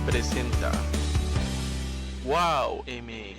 presenta WowMX.tv.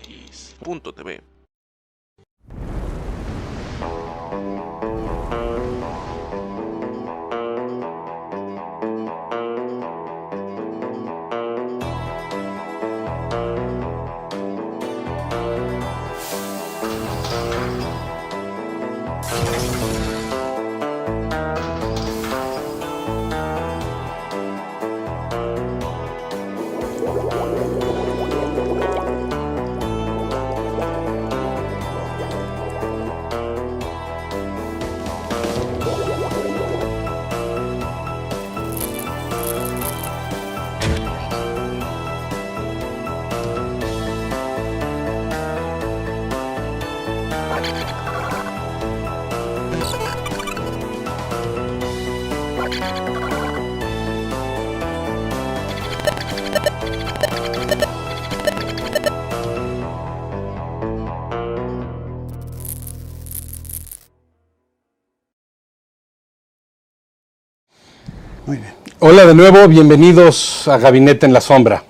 Muy bien. Hola de nuevo, bienvenidos a Gabinete en la Sombra.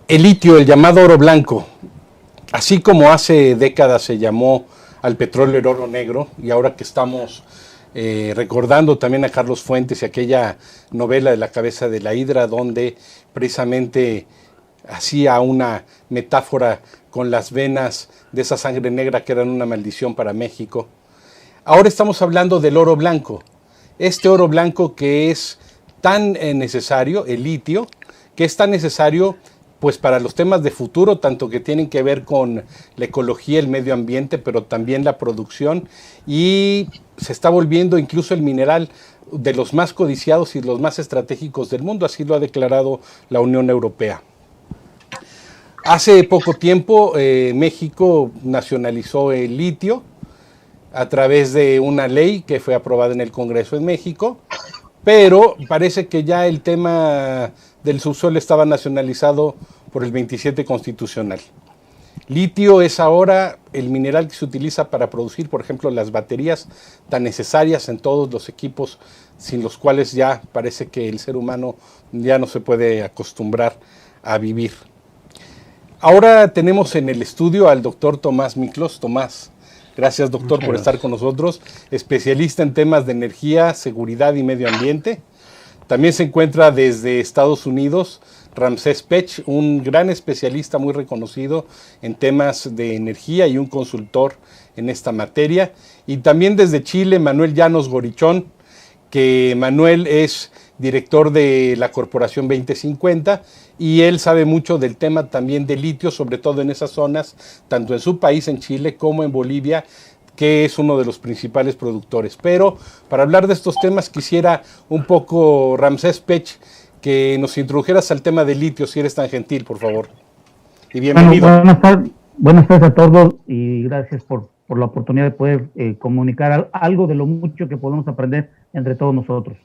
El litio, el llamado oro blanco, así como hace décadas se llamó al petróleo el oro negro, y ahora que estamos recordando también a Carlos Fuentes y aquella novela de La cabeza de la hidra, donde precisamente hacía una metáfora con las venas de esa sangre negra que eran una maldición para México. Ahora estamos hablando del oro blanco. Este oro blanco que es tan necesario, el litio, que es tan necesario pues para los temas de futuro, tanto que tienen que ver con la ecología, el medio ambiente, pero también la producción, y se está volviendo incluso el mineral de los más codiciados y los más estratégicos del mundo, así lo ha declarado la Unión Europea. Hace poco tiempo México nacionalizó el litio a través de una ley que fue aprobada en el Congreso en México, pero parece que ya el tema del subsuelo estaba nacionalizado por el 27 constitucional. Litio es ahora el mineral que se utiliza para producir, por ejemplo, las baterías tan necesarias en todos los equipos, sin los cuales ya parece que el ser humano ya no se puede acostumbrar a vivir. Ahora tenemos en el estudio al doctor Tomás Miklos. Tomás, gracias, doctor, por estar con nosotros, especialista en temas de energía, seguridad y medio ambiente. También se encuentra desde Estados Unidos Ramsés Pech, un gran especialista muy reconocido en temas de energía y un consultor en esta materia. Y también desde Chile, Manuel Llanos Gorichón, que Manuel es director de la Corporación 2050 y él sabe mucho del tema también de litio, sobre todo en esas zonas, tanto en su país, en Chile, como en Bolivia, que es uno de los principales productores. Pero para hablar de estos temas quisiera un poco, Ramsés Pech, que nos introdujeras al tema del litio, si eres tan gentil, por favor. Y bienvenido. Bueno, buenas tardes a todos y gracias por la oportunidad de poder comunicar algo de lo mucho que podemos aprender entre todos nosotros.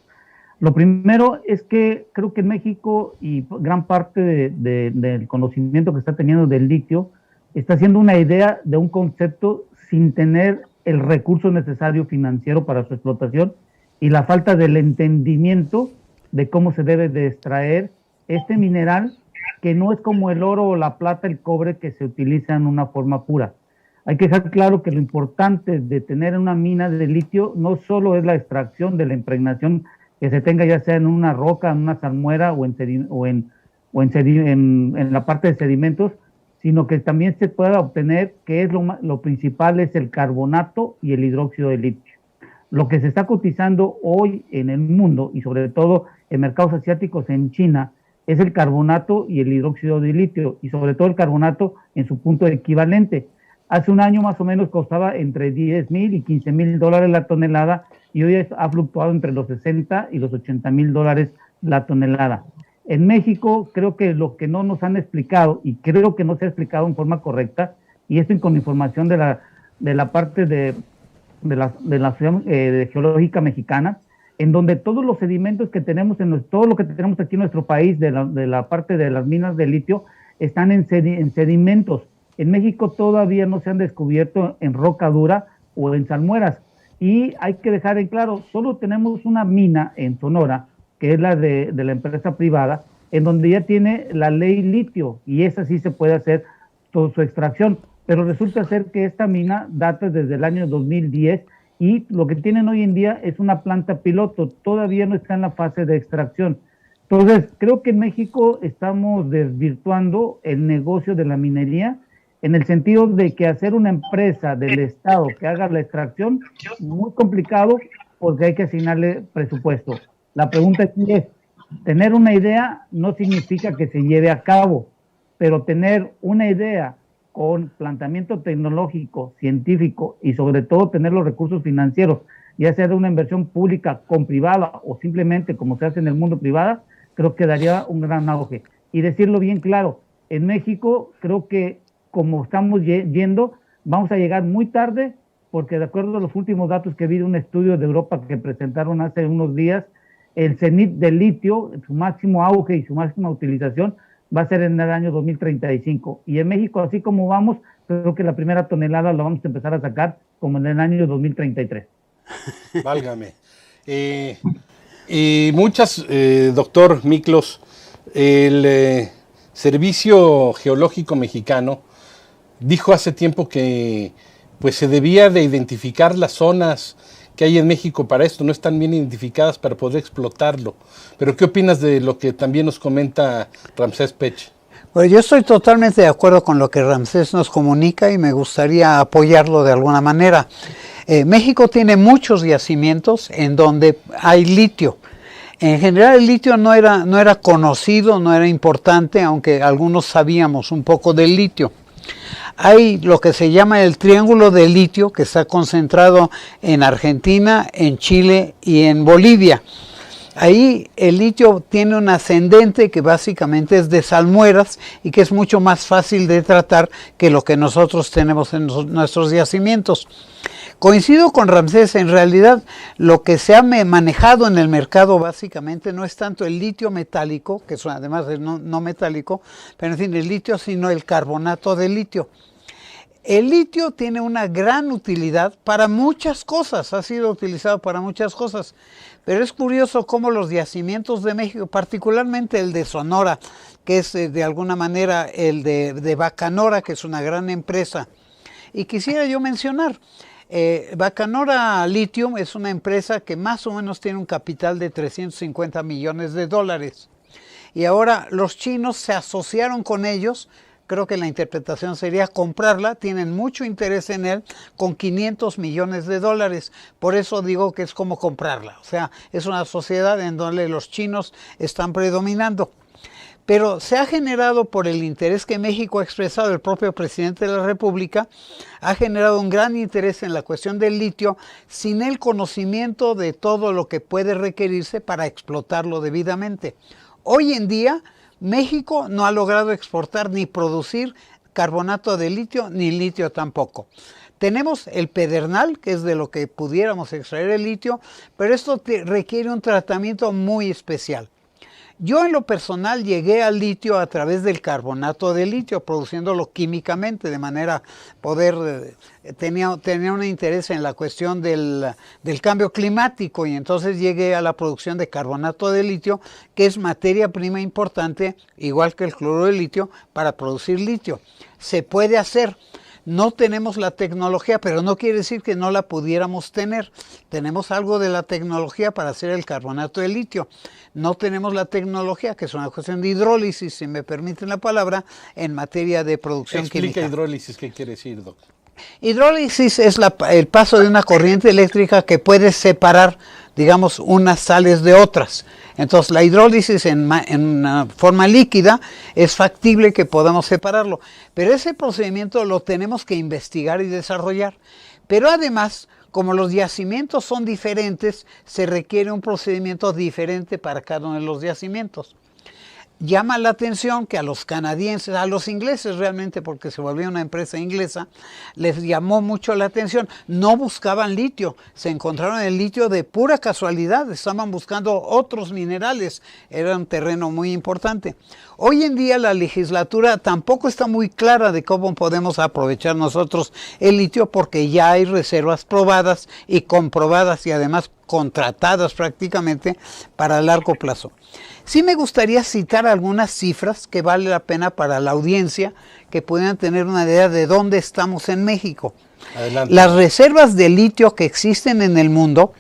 Lo primero es que creo que en México y gran parte del conocimiento que está teniendo del litio está haciendo una idea de un concepto sin tener el recurso necesario financiero para su explotación y la falta del entendimiento de cómo se debe de extraer este mineral, que no es como el oro o la plata, el cobre, que se utiliza en una forma pura. Hay que dejar claro que lo importante de tener una mina de litio no solo es la extracción de la impregnación que se tenga, ya sea en una roca, en una salmuera o en la parte de sedimentos, sino que también se pueda obtener, que es lo principal, es el carbonato y el hidróxido de litio. Lo que se está cotizando hoy en el mundo, y sobre todo en mercados asiáticos, en China, es el carbonato y el hidróxido de litio, y sobre todo el carbonato en su punto equivalente. Hace un año más o menos costaba entre 10,000 y 15,000 dólares la tonelada, y hoy ha fluctuado entre los 60 y los 80,000 dólares la tonelada. En México creo que lo que no nos han explicado, y creo que no se ha explicado en forma correcta, y esto con información de la parte de la Ciudad Geológica Mexicana, en donde todos los sedimentos que tenemos, todo lo que tenemos aquí en nuestro país, de la parte de las minas de litio, están en sedimentos. En México todavía no se han descubierto en roca dura o en salmueras. Y hay que dejar en claro, solo tenemos una mina en Sonora, que es la de la empresa privada, en donde ya tiene la ley litio, y esa sí se puede hacer toda su extracción, pero resulta ser que esta mina data desde el año 2010, y lo que tienen hoy en día es una planta piloto, todavía no está en la fase de extracción. Entonces, creo que en México estamos desvirtuando el negocio de la minería, en el sentido de que hacer una empresa del Estado que haga la extracción es muy complicado porque hay que asignarle presupuesto. La pregunta aquí es, tener una idea no significa que se lleve a cabo, pero tener una idea con planteamiento tecnológico, científico y sobre todo tener los recursos financieros, ya sea de una inversión pública con privada o simplemente como se hace en el mundo privado, creo que daría un gran auge. Y decirlo bien claro, en México creo que como estamos yendo, vamos a llegar muy tarde, porque de acuerdo a los últimos datos que vi de un estudio de Europa que presentaron hace unos días, el cenit del litio, su máximo auge y su máxima utilización va a ser en el año 2035. Y en México, así como vamos, creo que la primera tonelada la vamos a empezar a sacar como en el año 2033. Válgame. Muchas, doctor Miklos, el Servicio Geológico Mexicano dijo hace tiempo que pues se debía de identificar las zonas que hay en México para esto, no están bien identificadas para poder explotarlo. Pero ¿qué opinas de lo que también nos comenta Ramsés Pech? Bueno, yo estoy totalmente de acuerdo con lo que Ramsés nos comunica y me gustaría apoyarlo de alguna manera. México tiene muchos yacimientos en donde hay litio. En general el litio no era conocido, no era importante, aunque algunos sabíamos un poco del litio. Hay lo que se llama el triángulo de litio, que está concentrado en Argentina, en Chile y en Bolivia. Ahí el litio tiene un ascendente que básicamente es de salmueras y que es mucho más fácil de tratar que lo que nosotros tenemos en nuestros yacimientos. Coincido con Ramsés, en realidad lo que se ha manejado en el mercado básicamente no es tanto el litio metálico, que es además de no metálico, pero en fin, el litio, sino el carbonato de litio. El litio tiene una gran utilidad para muchas cosas, ha sido utilizado para muchas cosas, pero es curioso cómo los yacimientos de México, particularmente el de Sonora, que es de alguna manera el de Bacanora, que es una gran empresa, y quisiera yo mencionar, Bacanora Lithium es una empresa que más o menos tiene un capital de 350 millones de dólares. Y ahora los chinos se asociaron con ellos, creo que la interpretación sería comprarla, tienen mucho interés en él, con 500 millones de dólares. Por eso digo que es como comprarla. O sea, es una sociedad en donde los chinos están predominando. Pero se ha generado por el interés que México ha expresado, el propio presidente de la República, ha generado un gran interés en la cuestión del litio sin el conocimiento de todo lo que puede requerirse para explotarlo debidamente. Hoy en día, México no ha logrado exportar ni producir carbonato de litio, ni litio tampoco. Tenemos el pedernal, que es de lo que pudiéramos extraer el litio, pero esto requiere un tratamiento muy especial. Yo en lo personal llegué al litio a través del carbonato de litio, produciéndolo químicamente, de manera poder, tenía un interés en la cuestión del cambio climático y entonces llegué a la producción de carbonato de litio, que es materia prima importante, igual que el cloruro de litio, para producir litio. Se puede hacer. No tenemos la tecnología, pero no quiere decir que no la pudiéramos tener. Tenemos algo de la tecnología para hacer el carbonato de litio. No tenemos la tecnología, que es una cuestión de hidrólisis, si me permiten la palabra, en materia de producción química. Explica hidrólisis, ¿qué quiere decir, doctor? Hidrólisis es el paso de una corriente eléctrica que puede separar, digamos, unas sales de otras. Entonces la hidrólisis en una forma líquida es factible que podamos separarlo, pero ese procedimiento lo tenemos que investigar y desarrollar. Pero además, como los yacimientos son diferentes, se requiere un procedimiento diferente para cada uno de los yacimientos. Llama la atención que a los canadienses, a los ingleses realmente, porque se volvió una empresa inglesa, les llamó mucho la atención. No buscaban litio, se encontraron el litio de pura casualidad, estaban buscando otros minerales, era un terreno muy importante. Hoy en día la legislatura tampoco está muy clara de cómo podemos aprovechar nosotros el litio, porque ya hay reservas probadas y comprobadas y además contratadas prácticamente para largo plazo. Sí me gustaría citar algunas cifras que vale la pena para la audiencia que puedan tener una idea de dónde estamos en México. Adelante. Las reservas de litio que existen en el mundo,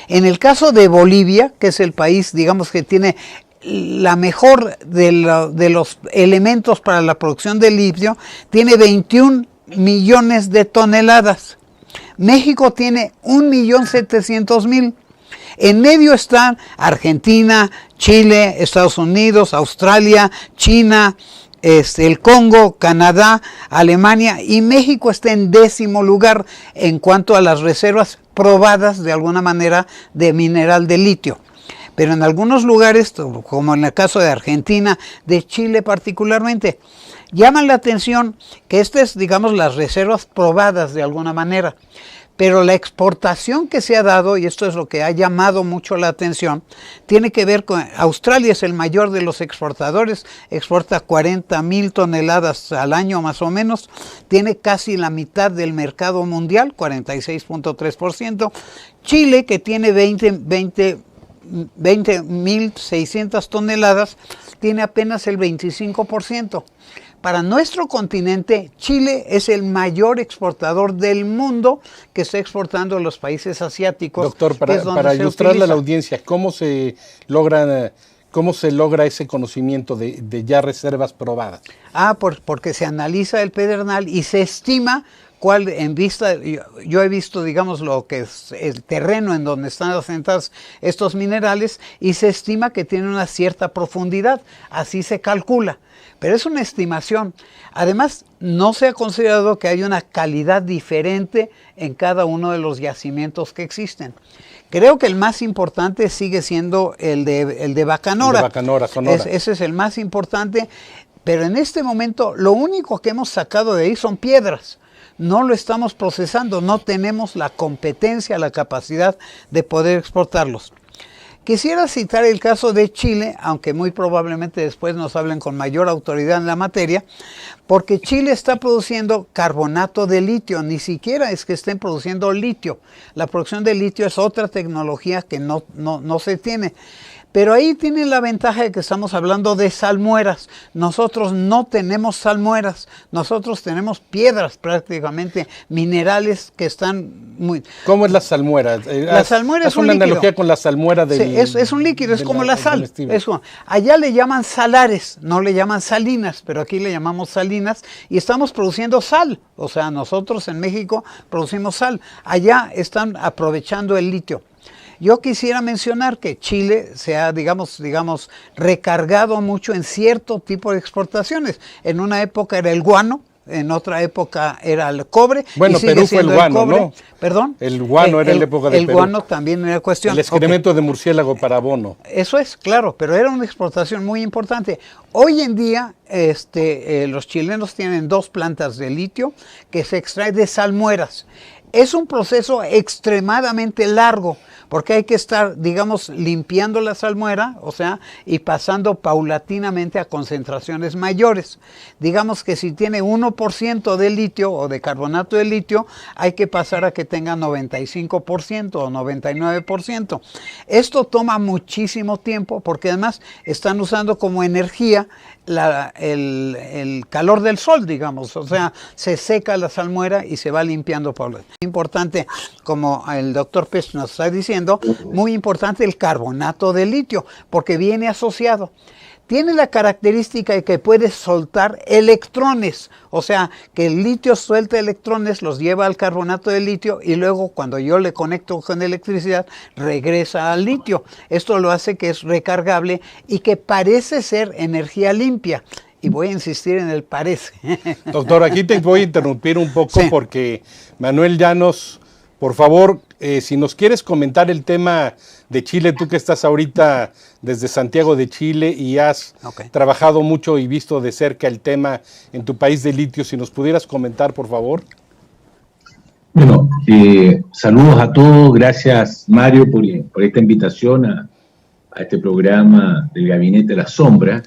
en el caso de Bolivia, que es el país, digamos, que tiene la mejor de los elementos para la producción de litio, tiene 21 millones de toneladas. México tiene 1.700.000. En medio están Argentina, Chile, Estados Unidos, Australia, China, el Congo, Canadá, Alemania, y México está en 10º lugar en cuanto a las reservas probadas de alguna manera de mineral de litio. Pero en algunos lugares, como en el caso de Argentina, de Chile particularmente, llaman la atención que estas, digamos, las reservas probadas de alguna manera. Pero la exportación que se ha dado, y esto es lo que ha llamado mucho la atención, tiene que ver con Australia. Es el mayor de los exportadores, exporta 40.000 toneladas al año más o menos, tiene casi la mitad del mercado mundial, 46.3%. Chile, que tiene 20.600 toneladas, tiene apenas el 25%. Para nuestro continente, Chile es el mayor exportador del mundo que está exportando a los países asiáticos. Doctor, para ilustrarle a la audiencia, ¿cómo se logra ese conocimiento de ya reservas probadas? Porque se analiza el pedernal y se estima cuál, en vista, yo he visto, digamos, lo que es el terreno en donde están asentados estos minerales, y se estima que tiene una cierta profundidad, así se calcula. Pero es una estimación. Además, no se ha considerado que hay una calidad diferente en cada uno de los yacimientos que existen. Creo que el más importante sigue siendo el de Bacanora. El de Bacanora, Sonora. Ese es el más importante, pero en este momento lo único que hemos sacado de ahí son piedras. No lo estamos procesando, no tenemos la competencia, la capacidad de poder exportarlos. Quisiera citar el caso de Chile, aunque muy probablemente después nos hablen con mayor autoridad en la materia, porque Chile está produciendo carbonato de litio, ni siquiera es que estén produciendo litio. La producción de litio es otra tecnología que no se tiene. Pero ahí tienen la ventaja de que estamos hablando de salmueras. Nosotros no tenemos salmueras, nosotros tenemos piedras prácticamente, minerales que están muy... ¿Cómo es la salmuera? La salmuera es un una líquido. Analogía con la salmuera del... Sí, es un líquido, es como la sal. Allá le llaman salares, no le llaman salinas, pero aquí le llamamos salinas, y estamos produciendo sal. O sea, nosotros en México producimos sal. Allá están aprovechando el litio. Yo quisiera mencionar que Chile se ha, digamos, recargado mucho en cierto tipo de exportaciones. En una época era el guano, en otra época era el cobre. Bueno, y sigue Perú fue el guano, cobre. ¿no? ¿Perdón? El guano era en la época de Perú. El guano también era cuestión. El excremento de murciélago para abono. Eso es, claro, pero era una exportación muy importante. Hoy en día los chilenos tienen 2 plantas de litio que se extrae de salmueras. Es un proceso extremadamente largo, porque hay que estar, digamos, limpiando la salmuera, o sea, y pasando paulatinamente a concentraciones mayores. Digamos que si tiene 1% de litio o de carbonato de litio, hay que pasar a que tenga 95% o 99%. Esto toma muchísimo tiempo, porque además están usando como energía el calor del sol, digamos, o sea, se seca la salmuera y se va limpiando paulatinamente. Importante, como el doctor Pech nos está diciendo, muy importante el carbonato de litio, porque viene asociado. Tiene la característica de que puede soltar electrones, o sea, que el litio suelta electrones, los lleva al carbonato de litio y luego cuando yo le conecto con electricidad, regresa al litio. Esto lo hace que es recargable y que parece ser energía limpia. Y voy a insistir en el parece. Doctor, aquí te voy a interrumpir un poco, sí, porque Manuel Llanos, por favor, si nos quieres comentar el tema de Chile, tú que estás ahorita desde Santiago de Chile y has trabajado mucho y visto de cerca el tema en tu país de litio, si nos pudieras comentar, por favor. Bueno, saludos a todos, gracias Mario por esta invitación a este programa del Gabinete de la Sombra,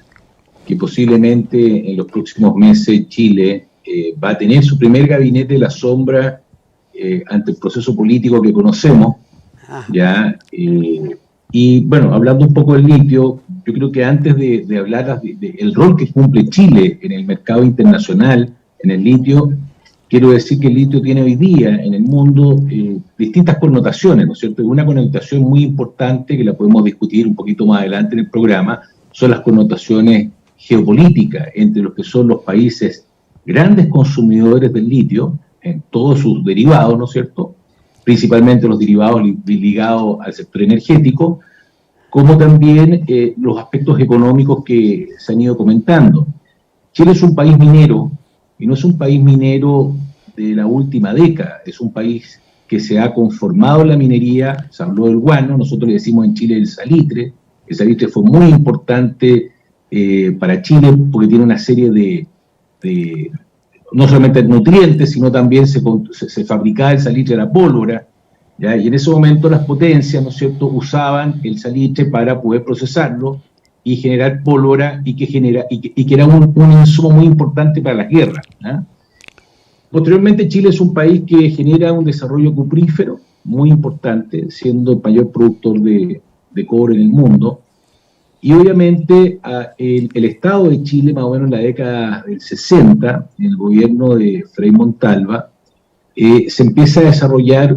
que posiblemente en los próximos meses Chile va a tener su primer Gabinete de la Sombra ante el proceso político que conocemos, ¿ya? Y bueno, hablando un poco del litio, yo creo que antes de hablar del rol que cumple Chile en el mercado internacional, en el litio, quiero decir que el litio tiene hoy día en el mundo distintas connotaciones, ¿no es cierto? Una connotación muy importante, que la podemos discutir un poquito más adelante en el programa, son las connotaciones geopolíticas entre los que son los países grandes consumidores del litio, en todos sus derivados, ¿no es cierto?, principalmente los derivados ligados al sector energético, como también los aspectos económicos que se han ido comentando. Chile es un país minero, y no es un país minero de la última década, es un país que se ha conformado en la minería. Se habló del guano, nosotros le decimos en Chile el salitre fue muy importante para Chile porque tiene una serie de no solamente nutrientes, sino también se fabricaba el salitre de la pólvora, ¿ya? Y en ese momento las potencias, ¿no es cierto?, usaban el salitre para poder procesarlo y generar pólvora, y que era un insumo muy importante para las guerras, ¿eh? Posteriormente, Chile es un país que genera un desarrollo cuprífero muy importante, siendo el mayor productor de cobre en el mundo. Y obviamente el Estado de Chile, más o menos en la década del 60, en el gobierno de Frei Montalva, se empieza a desarrollar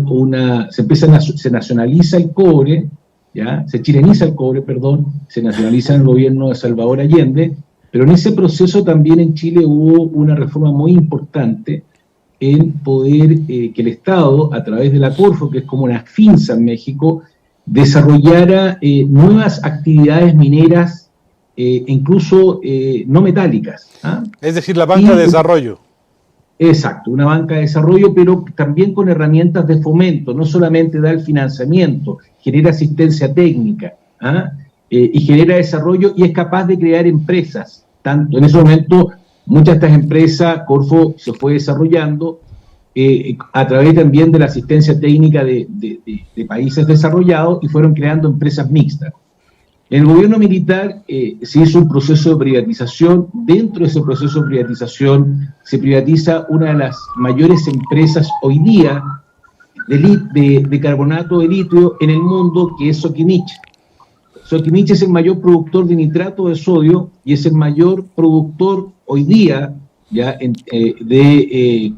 se nacionaliza el cobre, ¿ya? Se chileniza el cobre, perdón, se nacionaliza en el gobierno de Salvador Allende, pero en ese proceso también en Chile hubo una reforma muy importante en poder que el Estado, a través de la Corfo, que es como una finza en México, desarrollara nuevas actividades mineras, incluso no metálicas, ¿ah? Es decir, la banca de desarrollo. Exacto, una banca de desarrollo, pero también con herramientas de fomento, no solamente da el financiamiento, genera asistencia técnica, ¿ah? Y genera desarrollo, y es capaz de crear empresas. Tanto en ese momento, muchas de estas empresas, Corfo se fue desarrollando a través también de la asistencia técnica de países desarrollados, y fueron creando empresas mixtas. En el gobierno militar se hizo un proceso de privatización. Dentro de ese proceso de privatización se privatiza una de las mayores empresas hoy día de carbonato de litio en el mundo, que es Sokimich. Sokimich es el mayor productor de nitrato de sodio y es el mayor productor hoy día ya de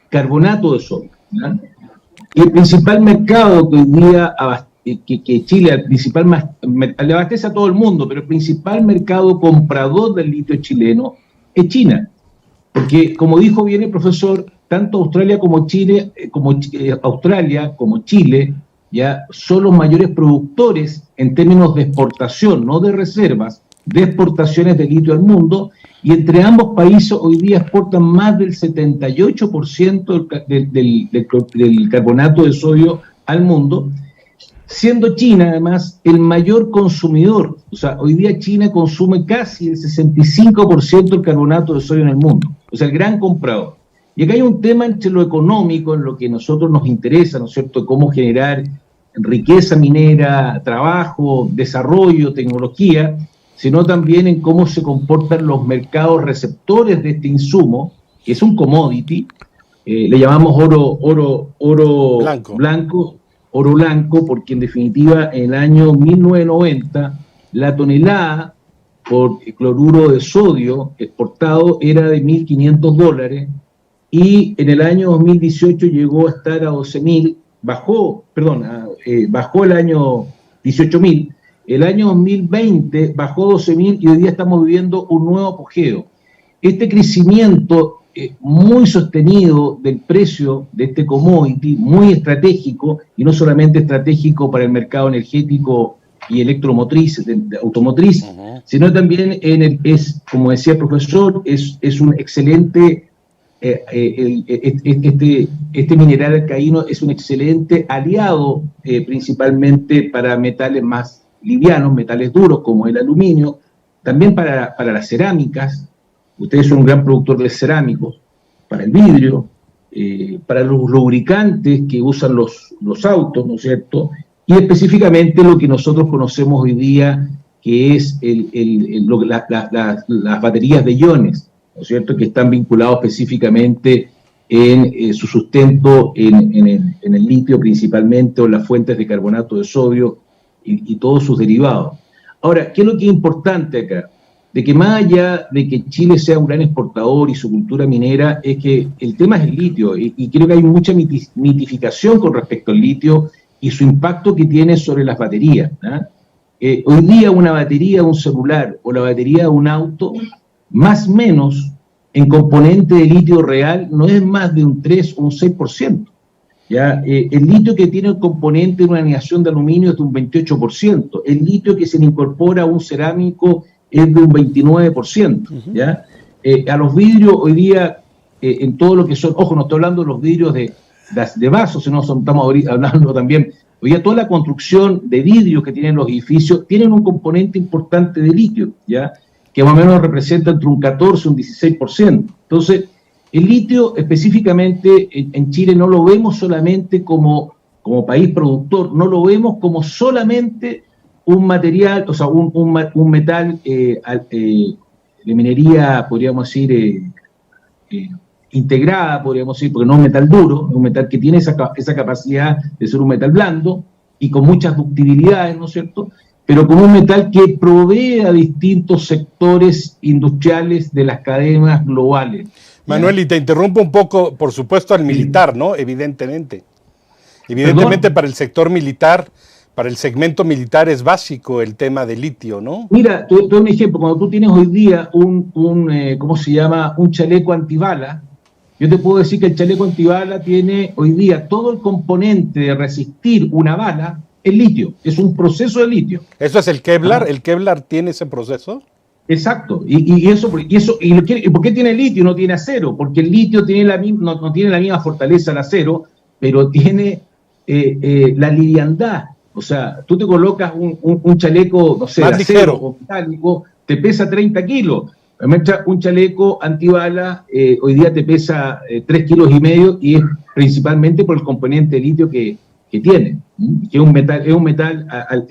carbonato de sodio, ¿ya? Y el principal mercado que hoy día que Chile, le abastece a todo el mundo, pero el principal mercado comprador del litio chileno es China. Porque, como dijo bien el profesor, tanto Australia como Chile, ya son los mayores productores en términos de exportación, no de reservas, de exportaciones de litio al mundo, y entre ambos países hoy día exportan más del 78% del carbonato de sodio al mundo, siendo China además el mayor consumidor. O sea, hoy día China consume casi el 65% del carbonato de sodio en el mundo, o sea, el gran comprador. Y acá hay un tema entre lo económico, en lo que a nosotros nos interesa, ¿no es cierto?, cómo generar riqueza minera, trabajo, desarrollo, tecnología, sino también en cómo se comportan los mercados receptores de este insumo, que es un commodity, le llamamos oro blanco, porque en definitiva en el año 1990 la tonelada por cloruro de sodio exportado era de $1.500, y en el año 2018 llegó a estar a 12.000, bajó el año 18.000, el año 2020 bajó 12.000 y hoy día estamos viviendo un nuevo apogeo. Este crecimiento muy sostenido del precio de este commodity, muy estratégico, y no solamente estratégico para el mercado energético y electromotriz, automotriz, sino también como decía el profesor, es un excelente, este mineral alcalino es un excelente aliado principalmente para metales más livianos, metales duros como el aluminio, también para las cerámicas. Ustedes son un gran productor de cerámicos, para el vidrio, para los lubricantes que usan los autos, ¿no es cierto? Y específicamente lo que nosotros conocemos hoy día, que es las baterías de iones, ¿no es cierto?, que están vinculados específicamente en su sustento en el litio principalmente, o las fuentes de carbonato de sodio y todos sus derivados. Ahora, ¿qué es lo que es importante acá? De que más allá de que Chile sea un gran exportador y su cultura minera, es que el tema es el litio, y creo que hay mucha mitificación con respecto al litio y su impacto que tiene sobre las baterías, ¿no? Hoy día una batería de un celular o la batería de un auto, más o menos, en componente de litio real, no es más de un 3 o un 6%. ¿Ya? El litio que tiene el componente de una aleación de aluminio es de un 28%. El litio que se le incorpora a un cerámico es de un 29%. ¿Ya? A los vidrios hoy día, en todo lo que son, ojo, no estoy hablando de los vidrios de vasos, sino estamos hablando también, hoy día toda la construcción de vidrio que tienen los edificios tienen un componente importante de litio, ¿ya? Que más o menos representa entre un 14 y un 16%. Entonces, el litio específicamente en Chile no lo vemos solamente como país productor, no lo vemos como solamente un material, o sea, un metal de minería, podríamos decir, integrada, podríamos decir, porque no es un metal duro, es un metal que tiene esa capacidad de ser un metal blando y con muchas ductibilidades, ¿no es cierto?, pero como un metal que provee a distintos sectores industriales de las cadenas globales. Manuel, y te interrumpo un poco, por supuesto, al militar, ¿no? Evidentemente. Evidentemente, para el sector militar, para el segmento militar es básico el tema del litio, ¿no? Mira, te doy un ejemplo. Cuando tú tienes hoy día ¿cómo se llama? Un chaleco antibala, yo te puedo decir que el chaleco antibala tiene hoy día todo el componente de resistir una bala, el litio. Es un proceso de litio. ¿Eso es el Kevlar? ¿El Kevlar tiene ese proceso? Exacto. ¿Y por qué tiene litio y no tiene acero? Porque el litio no tiene la misma fortaleza del acero, pero tiene la liviandad. O sea, tú te colocas un chaleco, no sé, más acero ligero o metálico, te pesa 30 kilos. Un chaleco antibala hoy día te pesa 3,5 kilos y es principalmente por el componente de litio que tiene, que es un metal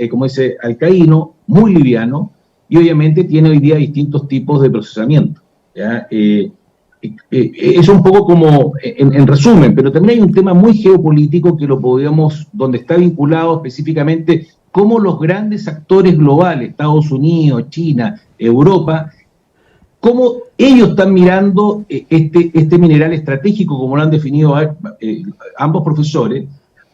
como dice, alcaíno, muy liviano, y obviamente tiene hoy día distintos tipos de procesamiento. ¿Ya? Es un poco como, en resumen, pero también hay un tema muy geopolítico que donde está vinculado específicamente cómo los grandes actores globales, Estados Unidos, China, Europa, cómo ellos están mirando este mineral estratégico, como lo han definido ambos profesores.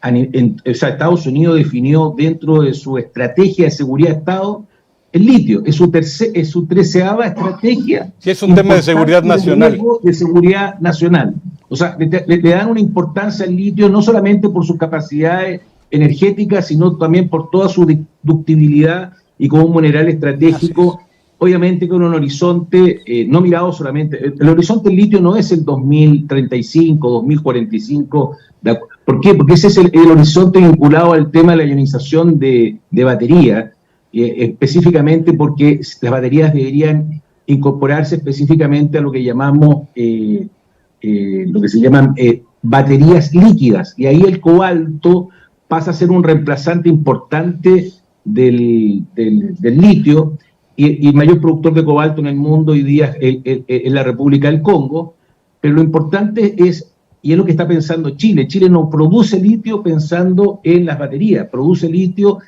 O sea, Estados Unidos definió dentro de su estrategia de seguridad de Estado el litio, es su 13ª estrategia. Sí, es un tema de seguridad nacional. De seguridad nacional. O sea, le dan una importancia al litio no solamente por sus capacidades energéticas, sino también por toda su ductibilidad y como un mineral estratégico. Obviamente con un horizonte no mirado solamente, el horizonte del litio no es el 2035, 2045, ¿por qué? Porque ese es el horizonte vinculado al tema de la ionización de batería, específicamente porque las baterías deberían incorporarse específicamente a lo que llamamos, lo que se llaman baterías líquidas, y ahí el cobalto pasa a ser un reemplazante importante del litio. Y el mayor productor de cobalto en el mundo hoy día es la República del Congo, pero lo importante es, y es lo que está pensando Chile, Chile no produce litio pensando en las baterías, produce litio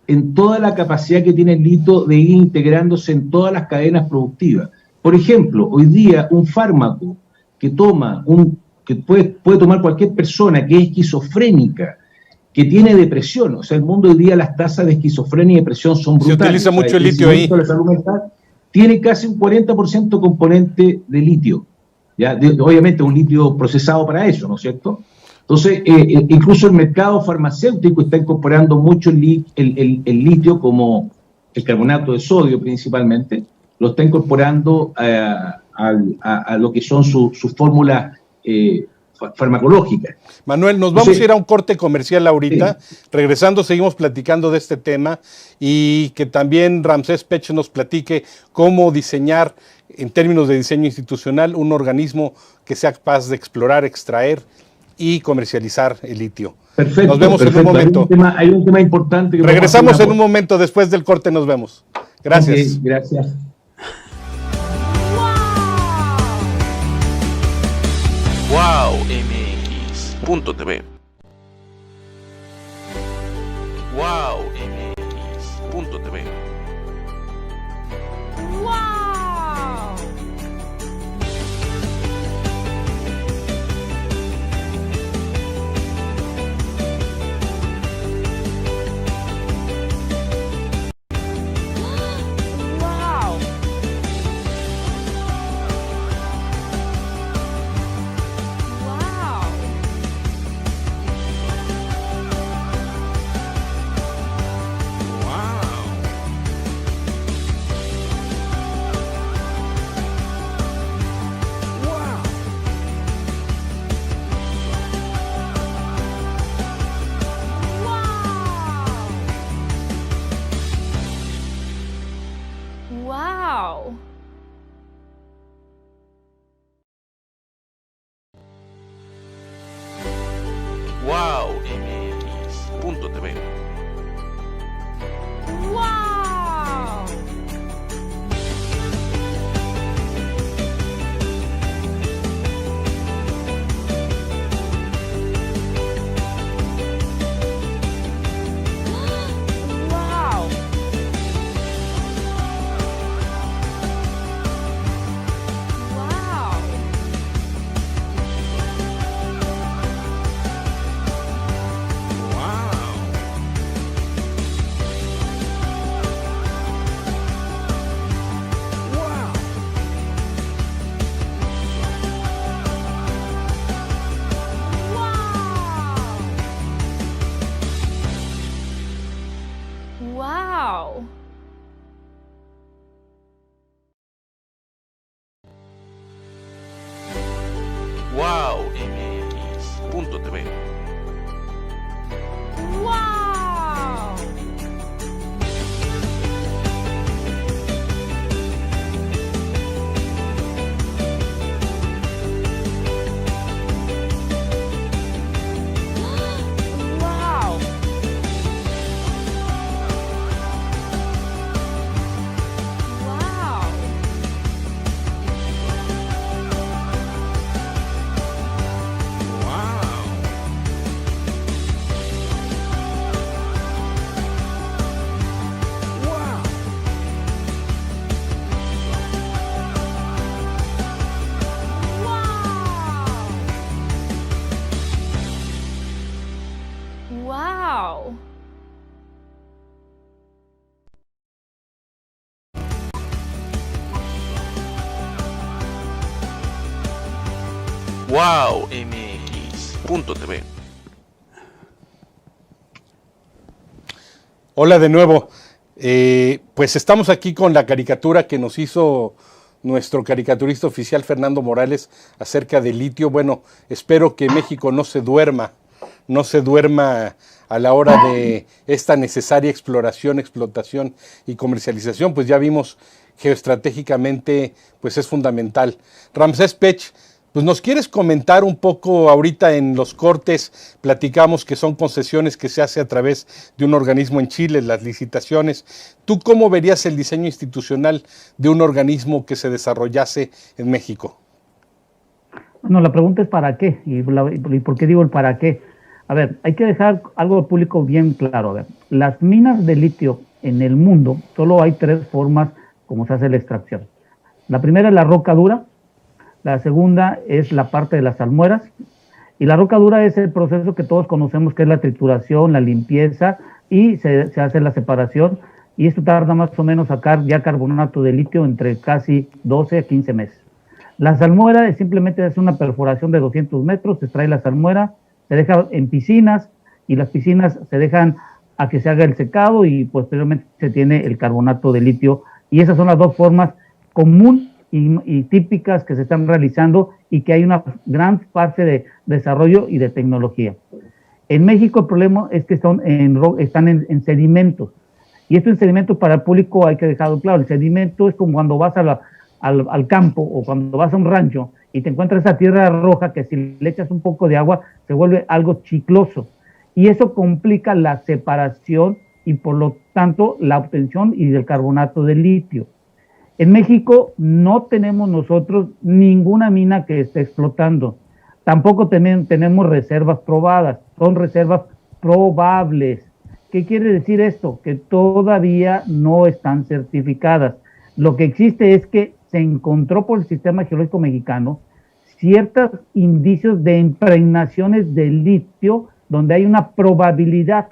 en toda la capacidad que tiene el litio de ir integrándose en todas las cadenas productivas. Por ejemplo, hoy día un fármaco que puede tomar cualquier persona que es esquizofrénica, que tiene depresión, o sea, el mundo hoy día las tasas de esquizofrenia y depresión son brutales. Se utiliza mucho el litio ahí. La salud mental tiene casi un 40% componente de litio, ¿ya? Obviamente un litio procesado para eso, ¿no es cierto? Entonces, incluso el mercado farmacéutico está incorporando mucho el litio, como el carbonato de sodio principalmente, lo está incorporando a lo que son sus fórmulas farmacológica. Manuel, nos vamos a ir a un corte comercial ahorita. Sí. Regresando seguimos platicando de este tema y que también Ramsés Pech nos platique cómo diseñar, en términos de diseño institucional, un organismo que sea capaz de explorar, extraer y comercializar el litio. Perfecto. Nos vemos en un momento. Hay un tema importante. Regresamos en un momento, después del corte nos vemos. Gracias. Okay, gracias. ¡Wow! MX.tv. Wow MX.tv. ¡Wow! ¡Wow! ¡Wow! ¡Wow! Wow MX.tv. ¡Wow! ¡Wow! ¡Wow! ¡Wow! Wow MX.tv. ¡Wow! ¡Wow! ¡Wow! ¡Wow! Wow MX.tv. Hola de nuevo. Pues estamos aquí con la caricatura que nos hizo nuestro caricaturista oficial Fernando Morales acerca del litio. Bueno, espero que México no se duerma a la hora de esta necesaria exploración, explotación y comercialización. Pues ya vimos geoestratégicamente, pues es fundamental. Ramsés Pech, pues nos quieres comentar un poco ahorita en los cortes, platicamos que son concesiones que se hace a través de un organismo en Chile, las licitaciones. ¿Tú cómo verías el diseño institucional de un organismo que se desarrollase en México? Bueno, la pregunta es ¿para qué? ¿Y por qué digo el para qué? A ver, hay que dejar algo público bien claro. A ver, las minas de litio en el mundo, solo hay tres formas como se hace la extracción. La primera es la roca dura, la segunda es la parte de las salmueras, y la roca dura es el proceso que todos conocemos, que es la trituración, la limpieza, y se hace la separación, y esto tarda más o menos sacar ya carbonato de litio entre casi 12 a 15 meses. La salmuera es simplemente hacer una perforación de 200 metros, se extrae la salmuera, se deja en piscinas, y las piscinas se dejan a que se haga el secado, y posteriormente se tiene el carbonato de litio, y esas son las dos formas común y típicas que se están realizando y que hay una gran parte de desarrollo y de tecnología. En México el problema es que están en sedimentos, y esto en sedimentos para el público hay que dejarlo claro. El sedimento es como cuando vas al campo o cuando vas a un rancho y te encuentras esa tierra roja que si le echas un poco de agua se vuelve algo chicloso, y eso complica la separación y por lo tanto la obtención y del carbonato de litio. En México no tenemos nosotros ninguna mina que esté explotando. Tampoco tenemos reservas probadas, son reservas probables. ¿Qué quiere decir esto? Que todavía no están certificadas. Lo que existe es que se encontró por el Sistema Geológico Mexicano ciertos indicios de impregnaciones de litio donde hay una probabilidad.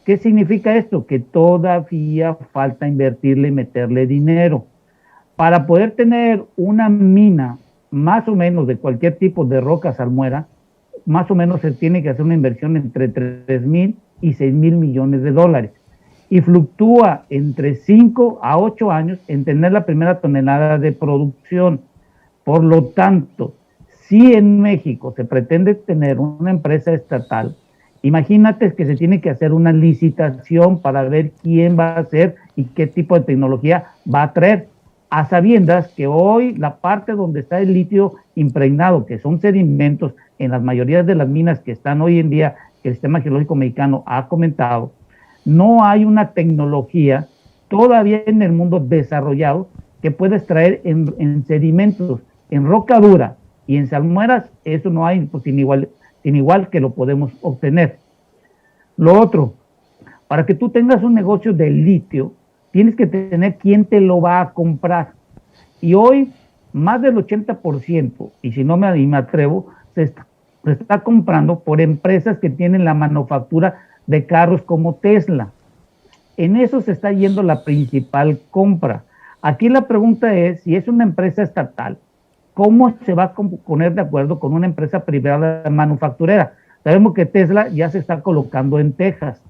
¿Qué significa esto? Que todavía falta invertirle y meterle dinero. Para poder tener una mina más o menos de cualquier tipo de roca salmuera, más o menos se tiene que hacer una inversión entre 3,000 y 6,000 millones de dólares. Y fluctúa entre 5 a 8 años en tener la primera tonelada de producción. Por lo tanto, si en México se pretende tener una empresa estatal, imagínate que se tiene que hacer una licitación para ver quién va a hacer y qué tipo de tecnología va a traer, a sabiendas que hoy la parte donde está el litio impregnado, que son sedimentos en las mayorías de las minas que están hoy en día, que el Sistema Geológico Mexicano ha comentado, no hay una tecnología todavía en el mundo desarrollado que pueda extraer en sedimentos, en roca dura y en salmueras. Eso no hay, pues, sin igual que lo podemos obtener. Lo otro, para que tú tengas un negocio de litio, tienes que tener quién te lo va a comprar. Y hoy, más del 80%, y si no me atrevo, se está comprando por empresas que tienen la manufactura de carros como Tesla. En eso se está yendo la principal compra. Aquí la pregunta es, si es una empresa estatal, ¿cómo se va a poner de acuerdo con una empresa privada manufacturera? Sabemos que Tesla ya se está colocando en Texas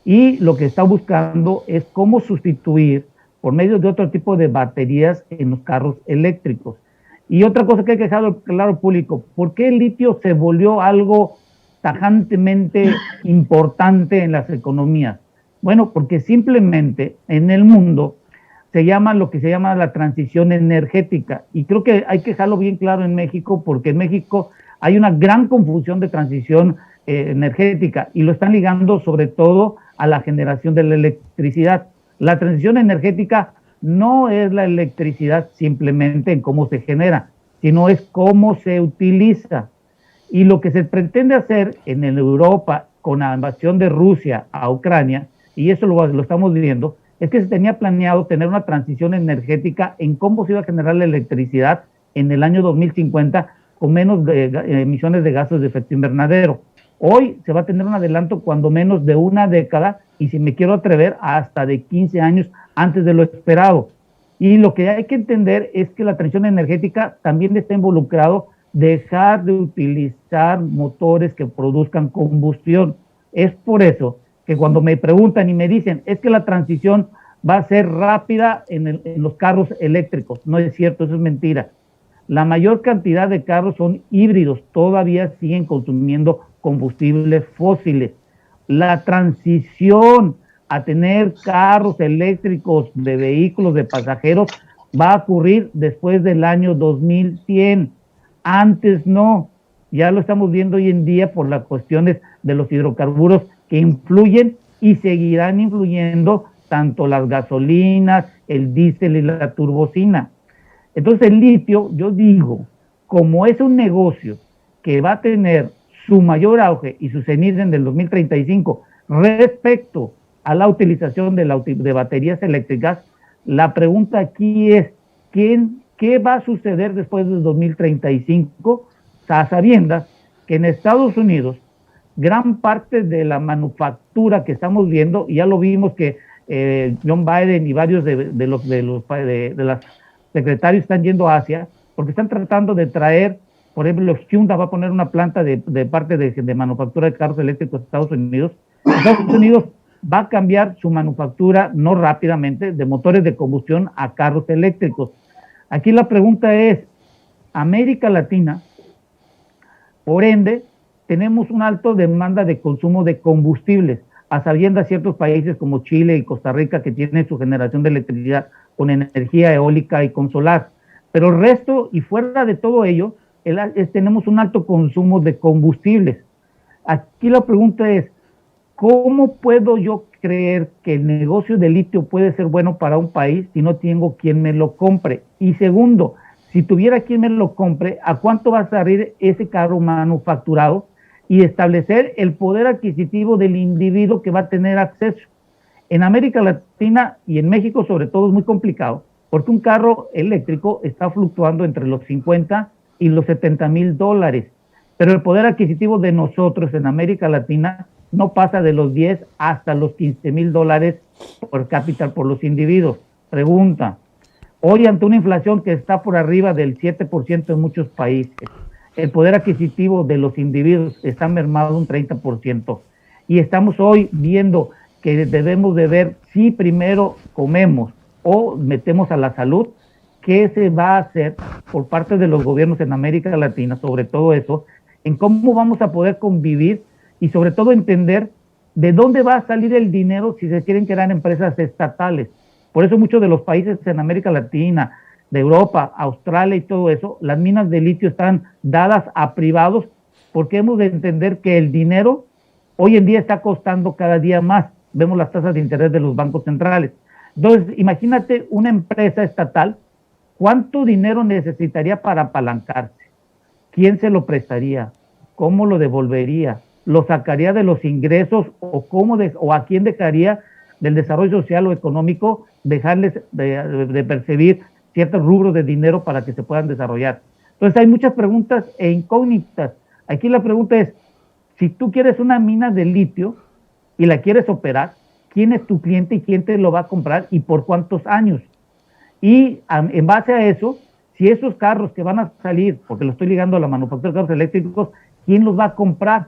y lo que está buscando es cómo sustituir por medio de otro tipo de baterías en los carros eléctricos. Y otra cosa que hay que dejar claro al público, ¿por qué el litio se volvió algo tajantemente importante en las economías? Bueno, porque simplemente en el mundo se llama lo que se llama la transición energética, y creo que hay que dejarlo bien claro en México, porque en México hay una gran confusión de transición energética, y lo están ligando sobre todo a la generación de la electricidad. La transición energética no es la electricidad simplemente en cómo se genera, sino es cómo se utiliza. Y lo que se pretende hacer en Europa con la invasión de Rusia a Ucrania, y eso lo estamos viendo, es que se tenía planeado tener una transición energética en cómo se iba a generar la electricidad en el año 2050 con menos emisiones de gases de efecto invernadero. Hoy se va a tener un adelanto cuando menos de una década, y si me quiero atrever, hasta de 15 años antes de lo esperado. Y lo que hay que entender es que la transición energética también está involucrado dejar de utilizar motores que produzcan combustión. Es por eso que cuando me preguntan y me dicen, es que la transición va a ser rápida en los carros eléctricos. No es cierto, eso es mentira. La mayor cantidad de carros son híbridos, todavía siguen consumiendo combustibles fósiles. La transición a tener carros eléctricos de vehículos de pasajeros va a ocurrir después del año 2100. Antes no. Ya lo estamos viendo hoy en día por las cuestiones de los hidrocarburos que influyen y seguirán influyendo tanto las gasolinas, el diésel y la turbocina. Entonces el litio, yo digo, como es un negocio que va a tener su mayor auge y su cenit en el 2035 respecto a la utilización de baterías eléctricas, la pregunta aquí es, ¿qué va a suceder después del 2035? A sabiendas que en Estados Unidos gran parte de la manufactura que estamos viendo, y ya lo vimos que John Biden y varios de las secretarios están yendo a Asia, porque están tratando de traer, por ejemplo, Hyundai va a poner una planta de parte de manufactura de carros eléctricos a Estados Unidos. Estados Unidos va a cambiar su manufactura, no rápidamente, de motores de combustión a carros eléctricos. Aquí la pregunta es, América Latina, por ende, tenemos una alta demanda de consumo de combustibles, a sabiendas ciertos países como Chile y Costa Rica que tienen su generación de electricidad con energía eólica y con solar. Pero el resto, y fuera de todo ello, tenemos un alto consumo de combustibles. Aquí la pregunta es, ¿cómo puedo yo creer que el negocio de litio puede ser bueno para un país si no tengo quien me lo compre? Y segundo, si tuviera quien me lo compre, ¿a cuánto va a salir ese carro manufacturado? Y establecer el poder adquisitivo del individuo que va a tener acceso. En América Latina y en México sobre todo es muy complicado, porque un carro eléctrico está fluctuando entre los 50 y los 70 mil dólares, pero el poder adquisitivo de nosotros en América Latina no pasa de los 10 hasta los 15 mil dólares por cápita por los individuos. Pregunta, hoy ante una inflación que está por arriba del 7% en muchos países, el poder adquisitivo de los individuos está mermado un 30%, y estamos hoy viendo que debemos de ver si primero comemos o metemos a la salud, qué se va a hacer por parte de los gobiernos en América Latina, sobre todo eso, en cómo vamos a poder convivir y sobre todo entender de dónde va a salir el dinero si se quieren crear empresas estatales. Por eso muchos de los países en América Latina, de Europa, Australia y todo eso, las minas de litio están dadas a privados, porque hemos de entender que el dinero hoy en día está costando cada día más. Vemos las tasas de interés de los bancos centrales. Entonces, imagínate una empresa estatal, ¿cuánto dinero necesitaría para apalancarse? ¿Quién se lo prestaría? ¿Cómo lo devolvería? ¿Lo sacaría de los ingresos o a quién dejaría del desarrollo social o económico dejarles de percibir ciertos rubros de dinero para que se puedan desarrollar? Entonces hay muchas preguntas e incógnitas. Aquí la pregunta es, si tú quieres una mina de litio y la quieres operar, ¿quién es tu cliente y quién te lo va a comprar y por cuántos años? Y en base a eso, si esos carros que van a salir, porque lo estoy ligando a la manufactura de carros eléctricos, ¿quién los va a comprar?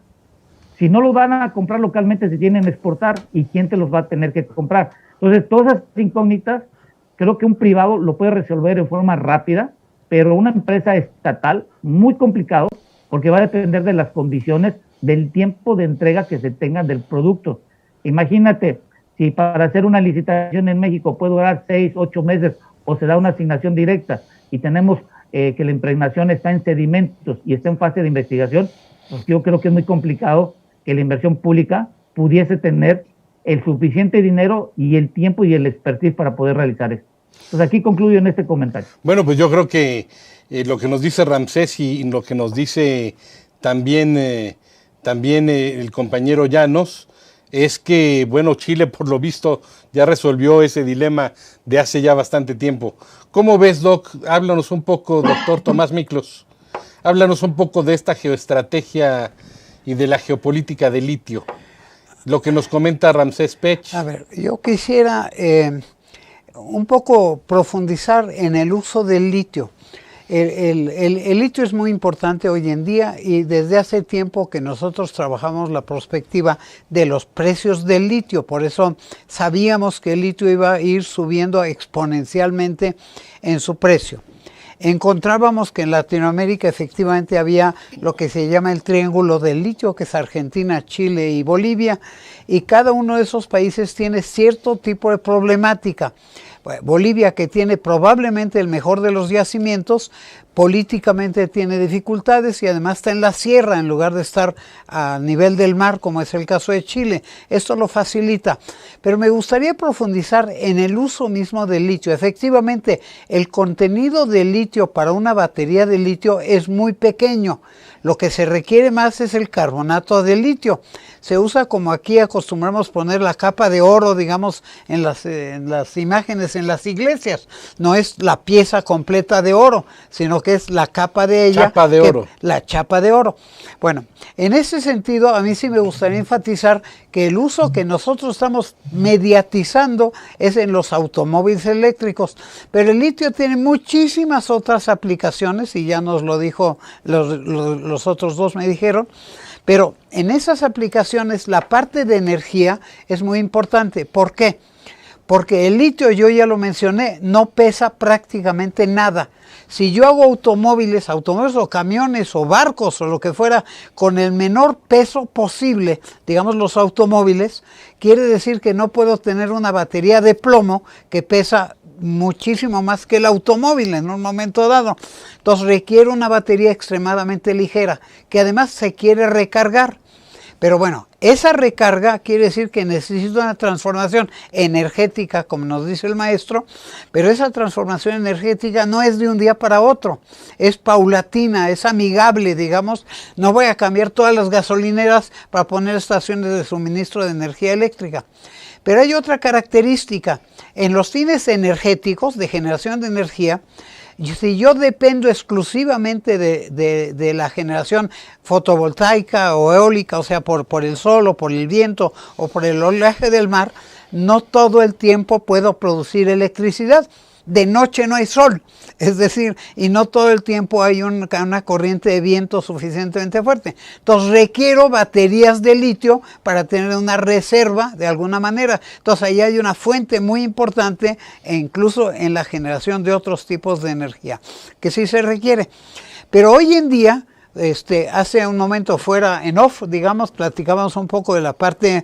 Si no los van a comprar localmente, se tienen que exportar, ¿y quién te los va a tener que comprar? Entonces, todas esas incógnitas, creo que un privado lo puede resolver en forma rápida, pero una empresa estatal, muy complicado, porque va a depender de las condiciones del tiempo de entrega que se tenga del producto. Imagínate, si para hacer una licitación en México puede durar 6, 8 meses, o se da una asignación directa, y tenemos que la impregnación está en sedimentos y está en fase de investigación, pues yo creo que es muy complicado que la inversión pública pudiese tener el suficiente dinero y el tiempo y el expertise para poder realizar esto. Entonces aquí concluyo en este comentario. Bueno, pues yo creo que lo que nos dice Ramsés y lo que nos dice también, el compañero Llanos es que, bueno, Chile por lo visto ya resolvió ese dilema de hace ya bastante tiempo. ¿Cómo ves, Doc? Háblanos un poco, doctor Tomás Miklos. Háblanos un poco de esta geoestrategia y de la geopolítica del litio. Lo que nos comenta Ramsés Pech. A ver, yo quisiera un poco profundizar en el uso del litio. El litio es muy importante hoy en día y desde hace tiempo que nosotros trabajamos la perspectiva de los precios del litio. Por eso sabíamos que el litio iba a ir subiendo exponencialmente en su precio. Encontrábamos que en Latinoamérica efectivamente había lo que se llama el triángulo del litio, que es Argentina, Chile y Bolivia, y cada uno de esos países tiene cierto tipo de problemática. Bolivia, que tiene probablemente el mejor de los yacimientos, políticamente tiene dificultades y además está en la sierra en lugar de estar a nivel del mar, como es el caso de Chile. Esto lo facilita. Pero me gustaría profundizar en el uso mismo del litio. Efectivamente, el contenido de litio para una batería de litio es muy pequeño. Lo que se requiere más es el carbonato de litio. Se usa como aquí acostumbramos poner la capa de oro, digamos, en las imágenes en las iglesias. No es la pieza completa de oro, sino que es la capa de ella. Chapa de oro. La chapa de oro. Bueno, en ese sentido, a mí sí me gustaría enfatizar que el uso que nosotros estamos mediatizando es en los automóviles eléctricos. Pero el litio tiene muchísimas otras aplicaciones, y ya nos lo dijo, los otros dos me dijeron. Pero en esas aplicaciones la parte de energía es muy importante. ¿Por qué? Porque el litio, yo ya lo mencioné, no pesa prácticamente nada. Si yo hago automóviles o camiones o barcos o lo que fuera con el menor peso posible, digamos los automóviles, quiere decir que no puedo tener una batería de plomo que pesa muchísimo más que el automóvil en un momento dado. Entonces requiere una batería extremadamente ligera, que además se quiere recargar. Pero bueno, esa recarga quiere decir que necesita una transformación energética, como nos dice el maestro, pero esa transformación energética no es de un día para otro, es paulatina, es amigable, digamos. No voy a cambiar todas las gasolineras para poner estaciones de suministro de energía eléctrica. Pero hay otra característica, en los fines energéticos de generación de energía, si yo dependo exclusivamente de la generación fotovoltaica o eólica, o sea, por el sol o por el viento o por el oleaje del mar, no todo el tiempo puedo producir electricidad. De noche no hay sol, es decir, y no todo el tiempo hay una corriente de viento suficientemente fuerte. Entonces requiero baterías de litio para tener una reserva de alguna manera. Entonces ahí hay una fuente muy importante e incluso en la generación de otros tipos de energía, que sí se requiere. Pero hoy en día, hace un momento fuera en off, digamos, platicábamos un poco de la parte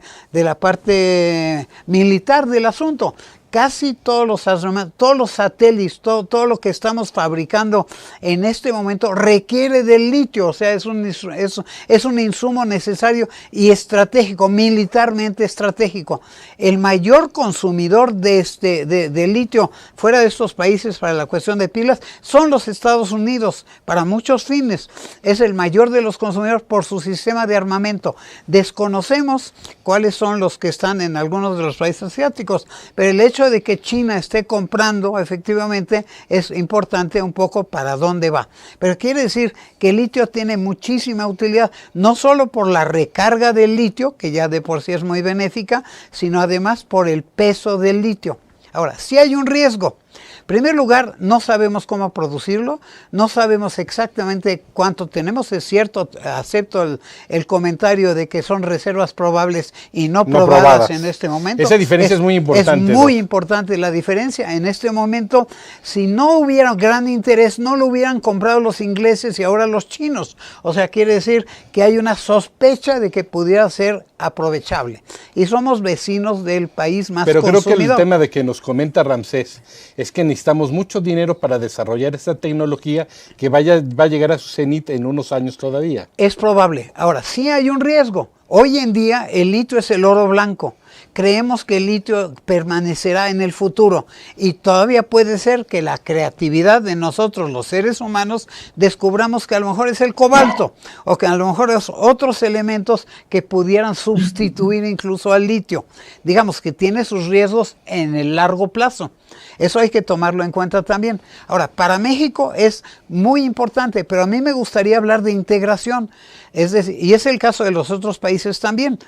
militar del asunto. Casi todos los satélites, todo lo que estamos fabricando en este momento requiere del litio, o sea, es un insumo necesario y estratégico, militarmente estratégico. El mayor consumidor de litio fuera de estos países para la cuestión de pilas son los Estados Unidos, para muchos fines. Es el mayor de los consumidores por su sistema de armamento. Desconocemos cuáles son los que están en algunos de los países asiáticos, pero el hecho de que China esté comprando efectivamente es importante un poco para dónde va. Pero quiere decir que el litio tiene muchísima utilidad, no solo por la recarga del litio, que ya de por sí es muy benéfica, sino además por el peso del litio. Ahora, sí hay un riesgo. En primer lugar, no sabemos cómo producirlo, no sabemos exactamente cuánto tenemos. Es cierto, acepto el comentario de que son reservas probables y no probadas en este momento. Esa diferencia es muy importante. Es muy importante la diferencia. En este momento, si no hubiera gran interés, no lo hubieran comprado los ingleses y ahora los chinos. O sea, quiere decir que hay una sospecha de que pudiera ser aprovechable. Y somos vecinos del país más consumidor. Pero creo que el tema de que nos comenta Ramsés es que necesitamos mucho dinero para desarrollar esta tecnología que va a llegar a su cenit en unos años todavía. Es probable. Ahora, sí hay un riesgo. Hoy en día el litio es el oro blanco. Creemos que el litio permanecerá en el futuro y todavía puede ser que la creatividad de nosotros, los seres humanos, descubramos que a lo mejor es el cobalto o que a lo mejor es otros elementos que pudieran sustituir incluso al litio. Digamos que tiene sus riesgos en el largo plazo. Eso hay que tomarlo en cuenta también. Ahora, para México es muy importante, pero a mí me gustaría hablar de integración. Es decir, y es el caso de los otros países también,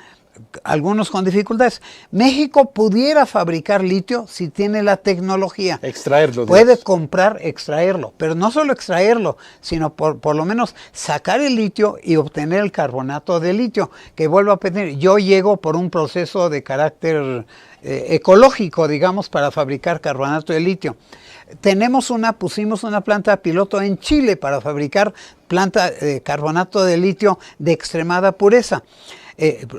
algunos con dificultades. México pudiera fabricar litio si tiene la tecnología. Extraerlo. Puede comprar, extraerlo, pero no solo extraerlo, sino por lo menos sacar el litio y obtener el carbonato de litio, que vuelvo a pedir. Yo llego por un proceso de carácter ecológico, digamos, para fabricar carbonato de litio. Pusimos una planta piloto en Chile para fabricar carbonato de litio de extremada pureza.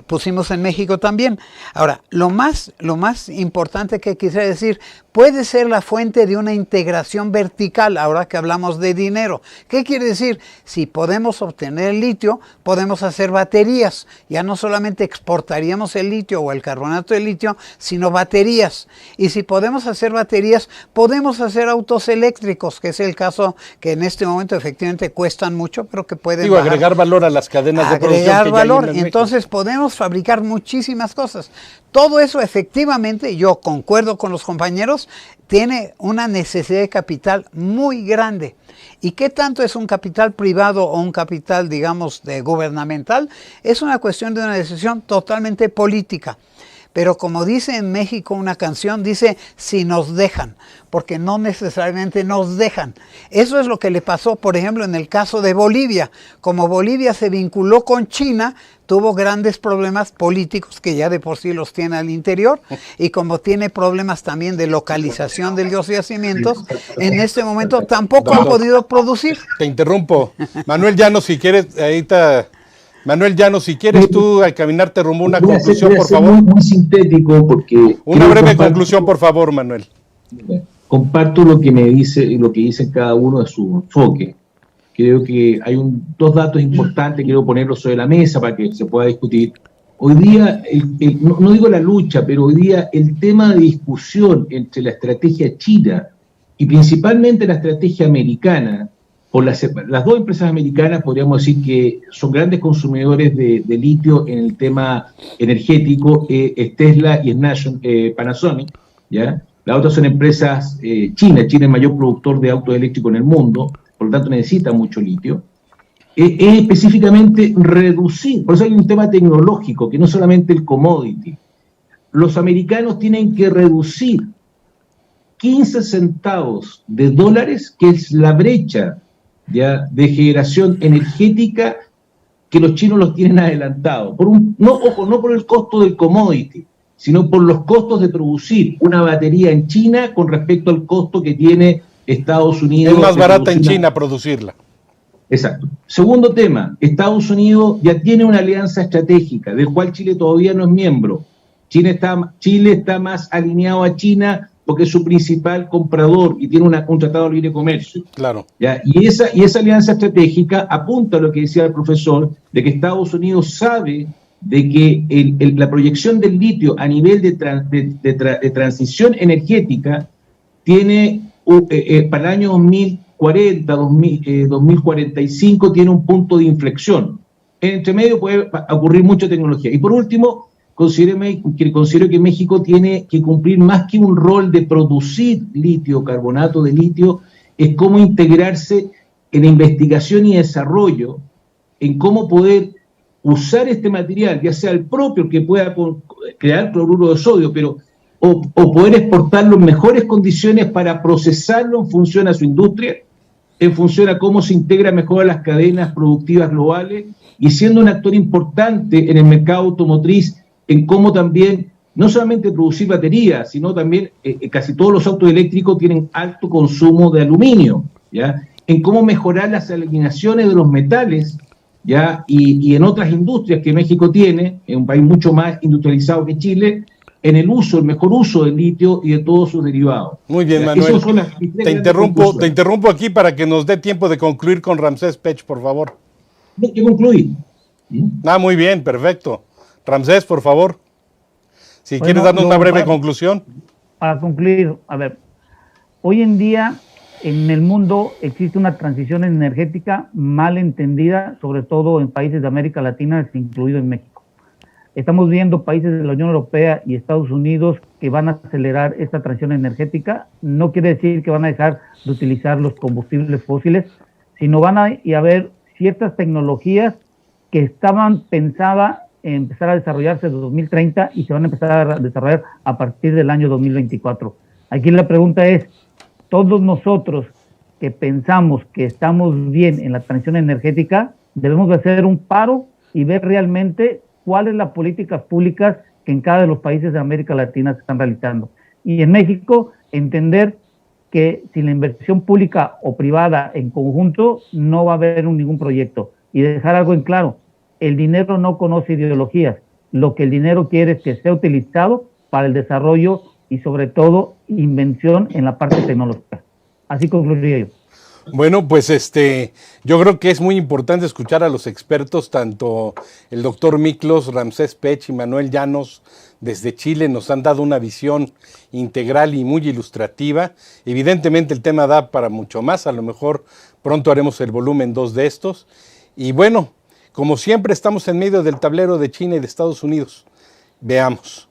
Pusimos en México también. Ahora, lo más importante que quisiera decir, puede ser la fuente de una integración vertical, ahora que hablamos de dinero. ¿Qué quiere decir? Si podemos obtener el litio, podemos hacer baterías. Ya no solamente exportaríamos el litio o el carbonato de litio, sino baterías. Y si podemos hacer baterías, podemos hacer autos eléctricos, que es el caso que en este momento efectivamente cuestan mucho, pero que pueden agregar valor a las cadenas de producción. Agregar valor, entonces podemos fabricar muchísimas cosas. Todo eso efectivamente, yo concuerdo con los compañeros, tiene una necesidad de capital muy grande. ¿Y qué tanto es un capital privado o un capital, digamos, gubernamental? Es una cuestión de una decisión totalmente política. Pero como dice en México una canción, dice, si nos dejan, porque no necesariamente nos dejan. Eso es lo que le pasó, por ejemplo, en el caso de Bolivia. Como Bolivia se vinculó con China, tuvo grandes problemas políticos, que ya de por sí los tiene al interior, y como tiene problemas también de localización de los yacimientos, en este momento tampoco ha podido producir. Te interrumpo. Manuel Llanos, si quieres, ahí está... Manuel Llanos, si quieres tú al caminarte rumbo una conclusión, por favor. Muy sintético porque... Una breve conclusión, por favor, Manuel. Comparto lo que me dice y lo que dicen cada uno de su enfoque. creo que hay dos datos importantes, quiero ponerlos sobre la mesa para que se pueda discutir. Hoy día, no digo la lucha, pero hoy día el tema de discusión entre la estrategia china y principalmente la estrategia americana, por las dos empresas americanas podríamos decir que son grandes consumidores de litio en el tema energético, es Tesla y es Panasonic, ¿ya? Las otras son empresas chinas. China es el mayor productor de autos eléctricos en el mundo, por lo tanto necesita mucho litio. Es específicamente reducir, por eso hay un tema tecnológico, que no solamente el commodity. Los americanos tienen que reducir 15 centavos de dólares, que es la brecha ya de generación energética que los chinos los tienen adelantados. No por el costo del commodity, sino por los costos de producir una batería en China con respecto al costo que tiene Estados Unidos. Es más barata en China producirla. Exacto. Segundo tema, Estados Unidos ya tiene una alianza estratégica, del cual Chile todavía no es miembro. Chile está más alineado a China porque es su principal comprador y tiene un tratado de libre comercio. Claro. ¿Ya? Y esa alianza estratégica apunta a lo que decía el profesor, de que Estados Unidos sabe de que la proyección del litio a nivel de transición energética tiene para el año 2040, 2045 tiene un punto de inflexión. Entre medio puede ocurrir mucha tecnología. Y por último, considero que México tiene que cumplir más que un rol de producir litio, carbonato de litio, es cómo integrarse en investigación y desarrollo, en cómo poder usar este material, ya sea el propio que pueda crear cloruro de sodio, pero o poder exportarlo en mejores condiciones para procesarlo en función a su industria, en función a cómo se integra mejor a las cadenas productivas globales, y siendo un actor importante en el mercado automotriz, en cómo también, no solamente producir baterías, sino también casi todos los autos eléctricos tienen alto consumo de aluminio, ¿ya? En cómo mejorar las alineaciones de los metales, ¿ya? Y en otras industrias que México tiene, en un país mucho más industrializado que Chile, en el mejor uso del litio y de todos sus derivados. Muy bien, Manuel. Te interrumpo aquí para que nos dé tiempo de concluir con Ramsés Pech, por favor. No, que concluir. Muy bien, perfecto. Ramsés, por favor, si quieres darnos una breve conclusión. Para concluir, a ver, hoy en día en el mundo existe una transición energética mal entendida, sobre todo en países de América Latina, incluido en México. Estamos viendo países de la Unión Europea y Estados Unidos que van a acelerar esta transición energética. No quiere decir que van a dejar de utilizar los combustibles fósiles, sino van a haber ciertas tecnologías que estaban pensadas en empezar a desarrollarse en 2030 y se van a empezar a desarrollar a partir del año 2024. Aquí la pregunta es, todos nosotros que pensamos que estamos bien en la transición energética, debemos de hacer un paro y ver realmente cuáles las políticas públicas que en cada de los países de América Latina se están realizando. Y en México, entender que sin la inversión pública o privada en conjunto, no va a haber ningún proyecto. Y dejar algo en claro, el dinero no conoce ideologías. Lo que el dinero quiere es que sea utilizado para el desarrollo y sobre todo invención en la parte tecnológica. Así concluiría yo. Bueno, pues yo creo que es muy importante escuchar a los expertos, tanto el doctor Miklos, Ramsés Pech y Manuel Llanos desde Chile nos han dado una visión integral y muy ilustrativa. Evidentemente el tema da para mucho más, a lo mejor pronto haremos el volumen 2 de estos. Y bueno, como siempre estamos en medio del tablero de China y de Estados Unidos. Veamos.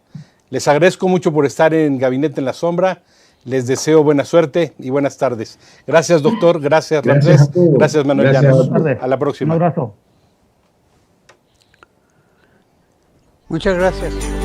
Les agradezco mucho por estar en Gabinete en la Sombra. Les deseo buena suerte y buenas tardes. Gracias, doctor. Gracias, Ramsés. Gracias, Manuel Llanos. A la próxima. Un abrazo. Muchas gracias.